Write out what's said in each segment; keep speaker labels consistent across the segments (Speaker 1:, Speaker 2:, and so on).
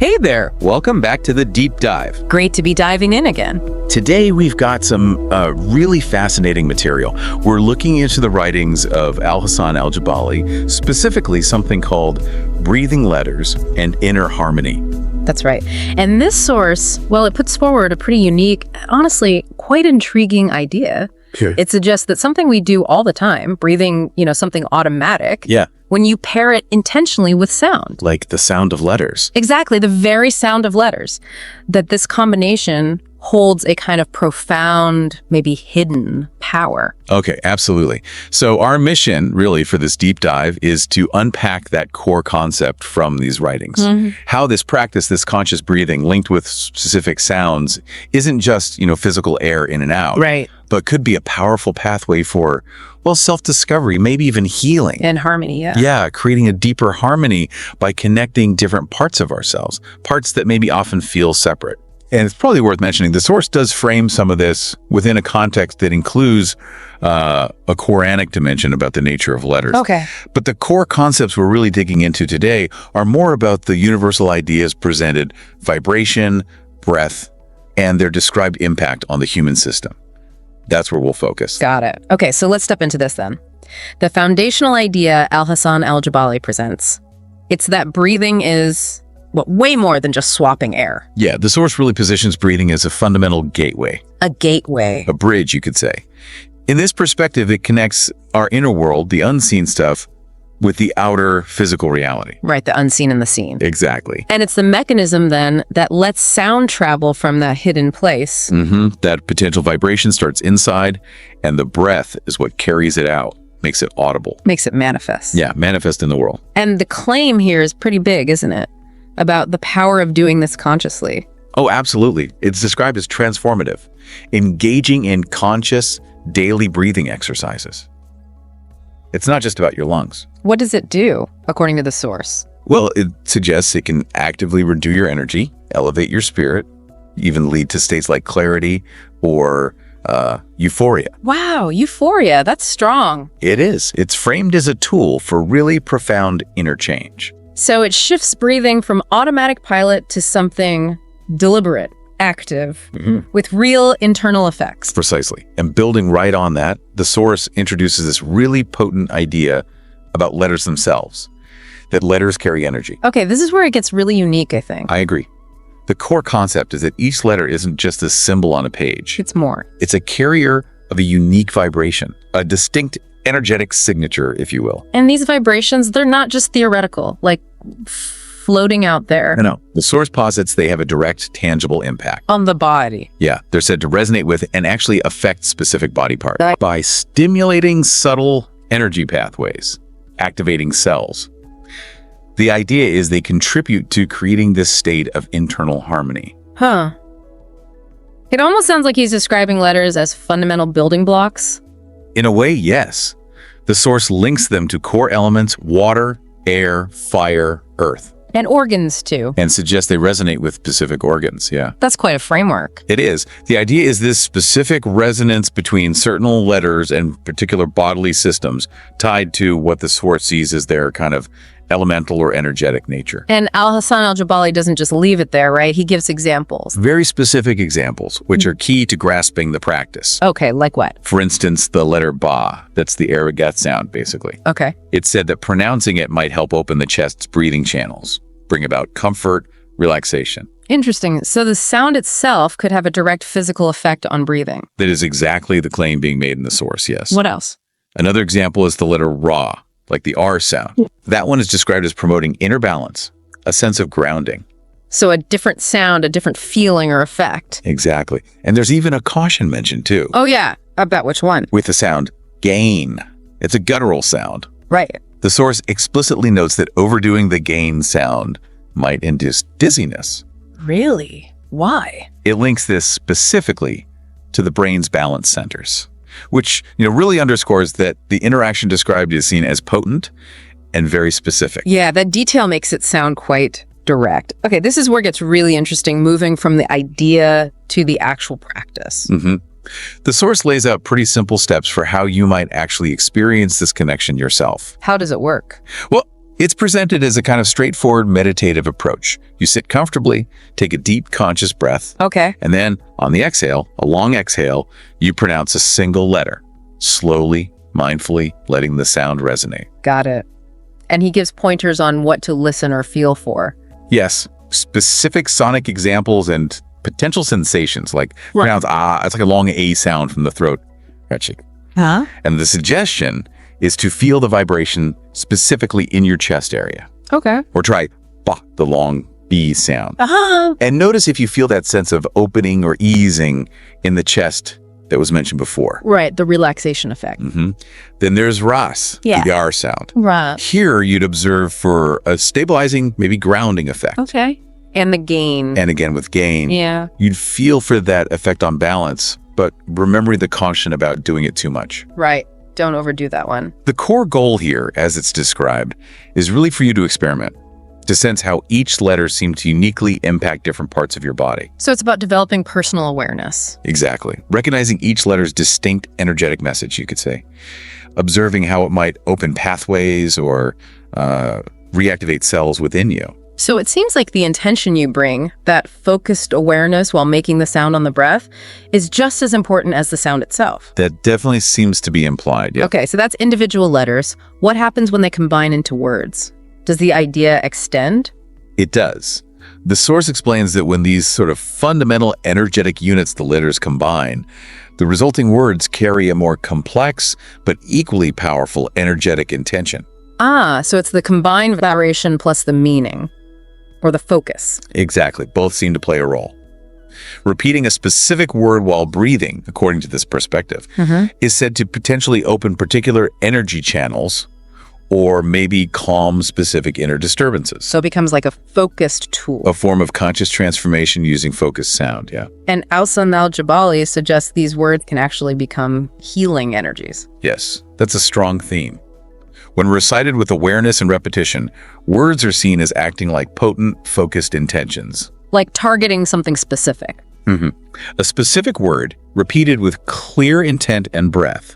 Speaker 1: Hey there, welcome back to the Deep Dive.
Speaker 2: Great to be diving in again.
Speaker 1: Today we've got some really fascinating material. We're looking into the writings of Al-Hassan al-Jabali, specifically something called Breathing Letters and Inner Harmony.
Speaker 2: That's right. And this source, well, it puts forward a pretty unique, honestly, quite intriguing idea.
Speaker 1: Sure.
Speaker 2: It suggests that something we do all the time, breathing, something automatic,
Speaker 1: Yeah.
Speaker 2: when you pair it intentionally with sound.
Speaker 1: Like the sound of letters.
Speaker 2: Exactly, the very sound of letters. That this combination holds a kind of profound, maybe hidden power.
Speaker 1: Okay, absolutely. So our mission, really, for this deep dive is to unpack that core concept from these writings. How this practice, this conscious breathing linked with specific sounds, isn't just, physical air in and out.
Speaker 2: Right.
Speaker 1: But could be a powerful pathway for, well, self-discovery, maybe even healing.
Speaker 2: And harmony, yeah.
Speaker 1: Yeah, creating a deeper harmony by connecting different parts of ourselves, parts that maybe often feel separate. And it's probably worth mentioning, the source does frame some of this within a context that includes a Qur'anic dimension about the nature of letters.
Speaker 2: Okay.
Speaker 1: But the core concepts we're really digging into today are more about the universal ideas presented, vibration, breath, and their described impact on the human system. That's where we'll focus.
Speaker 2: Got it. Okay, so let's step into this then. The foundational idea Al-Hassan al-Jabali presents, it's that breathing is way more than just swapping air.
Speaker 1: Yeah, the source really positions breathing as a fundamental gateway.
Speaker 2: A gateway.
Speaker 1: A bridge, you could say. In this perspective, it connects our inner world, the unseen stuff, with the outer physical reality.
Speaker 2: Right, the unseen and the seen.
Speaker 1: Exactly.
Speaker 2: And it's the mechanism then that lets sound travel from that hidden place.
Speaker 1: That potential vibration starts inside, and the breath is what carries it out, makes it audible.
Speaker 2: Makes it manifest.
Speaker 1: Yeah, manifest in the world.
Speaker 2: And the claim here is pretty big, isn't it? About the power of doing this consciously.
Speaker 1: Oh, absolutely. It's described as transformative, engaging in conscious daily breathing exercises. It's not just about your lungs.
Speaker 2: What does it do, according to the source?
Speaker 1: Well, it suggests it can actively renew your energy, elevate your spirit, even lead to states like clarity or euphoria.
Speaker 2: Wow, euphoria, that's strong.
Speaker 1: It is. It's framed as a tool for really profound inner change.
Speaker 2: So it shifts breathing from automatic pilot to something deliberate, active, with real internal effects.
Speaker 1: Precisely. And building right on that, the source introduces this really potent idea about letters themselves, that letters carry energy.
Speaker 2: Okay, this is where it gets really unique, I think.
Speaker 1: I agree. The core concept is that each letter isn't just a symbol on a page.
Speaker 2: It's more.
Speaker 1: It's a carrier of a unique vibration, a distinct energetic signature, if you will.
Speaker 2: And these vibrations, they're not just theoretical, like floating out there.
Speaker 1: No. The source posits they have a direct, tangible impact.
Speaker 2: On the body.
Speaker 1: Yeah, they're said to resonate with and actually affect specific body parts by stimulating subtle energy pathways, activating cells. The idea is they contribute to creating this state of internal harmony.
Speaker 2: Huh. It almost sounds like he's describing letters as fundamental building blocks.
Speaker 1: In a way, yes. The source links them to core elements, water, air, fire, earth.
Speaker 2: And organs, too.
Speaker 1: And suggests they resonate with specific organs, yeah.
Speaker 2: That's quite a framework.
Speaker 1: It is. The idea is this specific resonance between certain letters and particular bodily systems tied to what the source sees as their kind of elemental or energetic nature.
Speaker 2: And Al-Hassan al-Jabali doesn't just leave it there, right? He gives examples.
Speaker 1: Very specific examples, which are key to grasping the practice.
Speaker 2: Okay, like what?
Speaker 1: For instance, the letter ba, that's the Aragat sound, basically.
Speaker 2: Okay.
Speaker 1: It's said that pronouncing it might help open the chest's breathing channels, bring about comfort, relaxation.
Speaker 2: Interesting. So the sound itself could have a direct physical effect on breathing.
Speaker 1: That is exactly the claim being made in the source, yes.
Speaker 2: What else?
Speaker 1: Another example is the letter ra, like the R sound. That one is described as promoting inner balance, a sense of grounding.
Speaker 2: So a different sound, a different feeling or effect.
Speaker 1: Exactly. And there's even a caution mentioned too.
Speaker 2: Oh yeah, about which one?
Speaker 1: With the sound gain. It's a guttural sound.
Speaker 2: Right.
Speaker 1: The source explicitly notes that overdoing the gain sound might induce dizziness.
Speaker 2: Really? Why?
Speaker 1: It links this specifically to the brain's balance centers, which really underscores that the interaction described is seen as potent and very specific.
Speaker 2: Yeah, that detail makes it sound quite direct. Okay, this is where it gets really interesting, moving from the idea to the actual practice.
Speaker 1: The source lays out pretty simple steps for how you might actually experience this connection yourself.
Speaker 2: How does it work?
Speaker 1: Well, It's presented as a kind of straightforward meditative approach. You sit comfortably, take a deep conscious breath,
Speaker 2: Okay.
Speaker 1: and then on the exhale, a long exhale, you pronounce a single letter, slowly, mindfully, letting the sound resonate.
Speaker 2: Got it. And he gives pointers on what to listen or feel for.
Speaker 1: Yes, specific sonic examples and potential sensations, like pronounce ah, it's like a long A sound from the throat.
Speaker 2: Huh?
Speaker 1: And the suggestion is to feel the vibration specifically in your chest area.
Speaker 2: Okay.
Speaker 1: Or try ba, the long B sound.
Speaker 2: Uh-huh.
Speaker 1: And notice if you feel that sense of opening or easing in the chest that was mentioned before.
Speaker 2: Right, the relaxation effect.
Speaker 1: Then there's Ras,
Speaker 2: Yeah.
Speaker 1: the R sound.
Speaker 2: Right.
Speaker 1: Here you'd observe for a stabilizing, maybe grounding effect.
Speaker 2: Okay. And the gain.
Speaker 1: And again with gain,
Speaker 2: Yeah.
Speaker 1: you'd feel for that effect on balance, but remembering the caution about doing it too much.
Speaker 2: Right. Don't overdo that one.
Speaker 1: The core goal here, as it's described, is really for you to experiment, to sense how each letter seems to uniquely impact different parts of your body.
Speaker 2: So it's about developing personal awareness.
Speaker 1: Exactly. Recognizing each letter's distinct energetic message, you could say. Observing how it might open pathways or reactivate cells within you.
Speaker 2: So it seems like the intention you bring, that focused awareness while making the sound on the breath, is just as important as the sound itself.
Speaker 1: That definitely seems to be implied, yeah.
Speaker 2: Okay, so that's individual letters. What happens when they combine into words? Does the idea extend?
Speaker 1: It does. The source explains that when these sort of fundamental energetic units, the letters, combine, the resulting words carry a more complex but equally powerful energetic intention.
Speaker 2: Ah, so it's the combined vibration plus the meaning, or the focus.
Speaker 1: Exactly. Both seem to play a role. Repeating a specific word while breathing, according to this perspective, is said to potentially open particular energy channels or maybe calm specific inner disturbances.
Speaker 2: So it becomes like a focused tool.
Speaker 1: A form of conscious transformation using focused sound, yeah.
Speaker 2: And Al-San al-Jabali suggests these words can actually become healing energies.
Speaker 1: Yes, that's a strong theme. When recited with awareness and repetition, words are seen as acting like potent, focused intentions.
Speaker 2: Like targeting something specific.
Speaker 1: A specific word, repeated with clear intent and breath,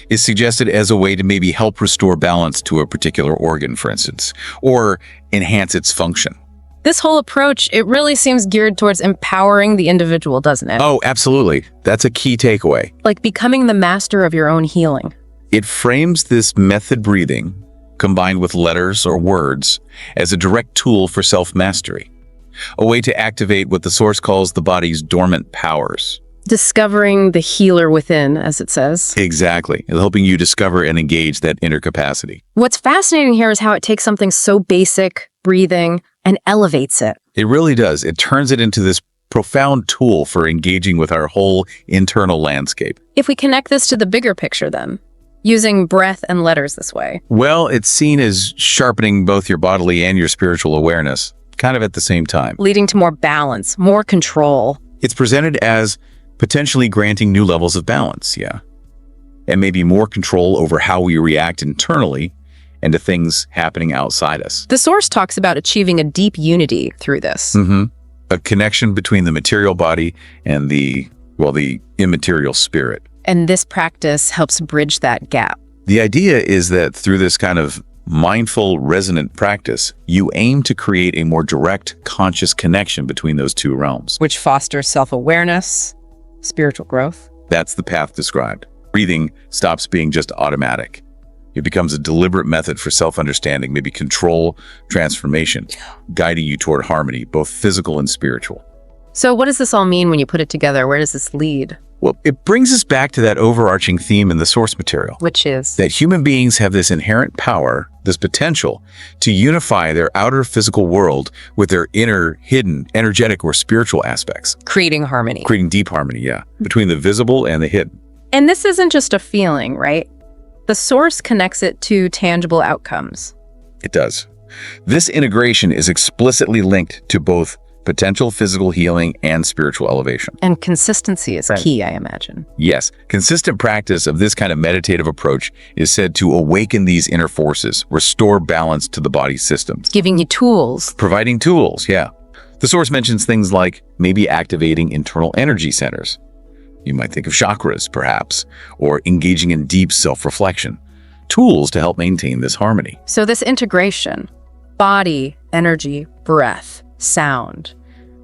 Speaker 1: is suggested as a way to maybe help restore balance to a particular organ, for instance, or enhance its function.
Speaker 2: This whole approach, it really seems geared towards empowering the individual, doesn't it?
Speaker 1: Oh, absolutely. That's a key takeaway.
Speaker 2: Like becoming the master of your own healing.
Speaker 1: It frames this method breathing, combined with letters or words, as a direct tool for self-mastery, a way to activate what the source calls the body's dormant powers.
Speaker 2: Discovering the healer within, as it says.
Speaker 1: Exactly, helping you discover and engage that inner capacity.
Speaker 2: What's fascinating here is how it takes something so basic, breathing, and elevates it.
Speaker 1: It really does. It turns it into this profound tool for engaging with our whole internal landscape.
Speaker 2: If we connect this to the bigger picture then, using breath and letters this way.
Speaker 1: Well, it's seen as sharpening both your bodily and your spiritual awareness, kind of at the same time.
Speaker 2: Leading to more balance, more control.
Speaker 1: It's presented as potentially granting new levels of balance, yeah. And maybe more control over how we react internally and to things happening outside us.
Speaker 2: The source talks about achieving a deep unity through this.
Speaker 1: A connection between the material body and the immaterial spirit.
Speaker 2: And this practice helps bridge that gap.
Speaker 1: The idea is that through this kind of mindful, resonant practice, you aim to create a more direct, conscious connection between those two realms.
Speaker 2: Which fosters self-awareness, spiritual growth.
Speaker 1: That's the path described. Breathing stops being just automatic. It becomes a deliberate method for self-understanding, maybe control, transformation, guiding you toward harmony, both physical and spiritual.
Speaker 2: So what does this all mean when you put it together? Where does this lead?
Speaker 1: Well, it brings us back to that overarching theme in the source material.
Speaker 2: Which is?
Speaker 1: That human beings have this inherent power, this potential, to unify their outer physical world with their inner, hidden, energetic or spiritual aspects.
Speaker 2: Creating harmony.
Speaker 1: Creating deep harmony, yeah, between the visible and the hidden.
Speaker 2: And this isn't just a feeling, right? The source connects it to tangible outcomes.
Speaker 1: It does. This integration is explicitly linked to both potential physical healing and spiritual elevation.
Speaker 2: And consistency is key, I imagine.
Speaker 1: Yes, consistent practice of this kind of meditative approach is said to awaken these inner forces, restore balance to the body's systems.
Speaker 2: Giving you tools.
Speaker 1: Providing tools, yeah. The source mentions things like maybe activating internal energy centers. You might think of chakras, perhaps, or engaging in deep self-reflection, tools to help maintain this harmony.
Speaker 2: So this integration, body, energy, breath, sound,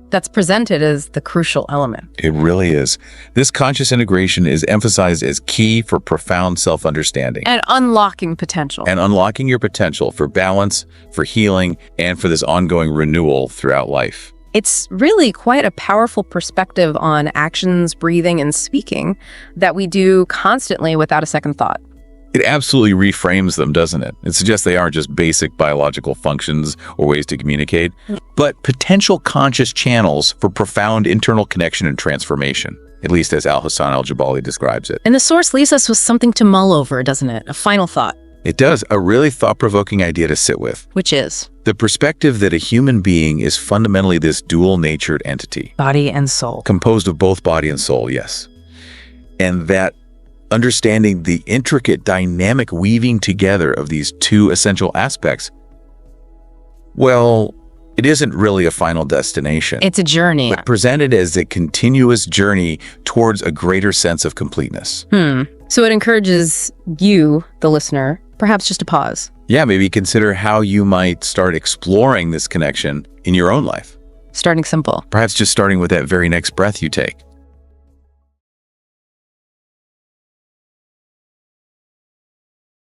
Speaker 2: that's presented as the crucial element.
Speaker 1: It really is. This conscious integration is emphasized as key for profound self-understanding.
Speaker 2: And unlocking potential.
Speaker 1: And unlocking your potential for balance, for healing, and for this ongoing renewal throughout life.
Speaker 2: It's really quite a powerful perspective on actions, breathing, and speaking that we do constantly without a second thought.
Speaker 1: It absolutely reframes them, doesn't it? It suggests they aren't just basic biological functions or ways to communicate, but potential conscious channels for profound internal connection and transformation, at least as Al-Hassan al-Jabali describes it.
Speaker 2: And the source leaves us with something to mull over, doesn't it? A final thought.
Speaker 1: It does, a really thought-provoking idea to sit with.
Speaker 2: Which is?
Speaker 1: The perspective that a human being is fundamentally this dual-natured entity.
Speaker 2: Body and soul.
Speaker 1: Composed of both body and soul, yes. And that understanding the intricate dynamic weaving together of these two essential aspects, well, it isn't really a final destination.
Speaker 2: It's a journey.
Speaker 1: But presented as a continuous journey towards a greater sense of completeness.
Speaker 2: So it encourages you, the listener, perhaps just to pause.
Speaker 1: Yeah, maybe consider how you might start exploring this connection in your own life.
Speaker 2: Starting simple.
Speaker 1: Perhaps just starting with that very next breath you take.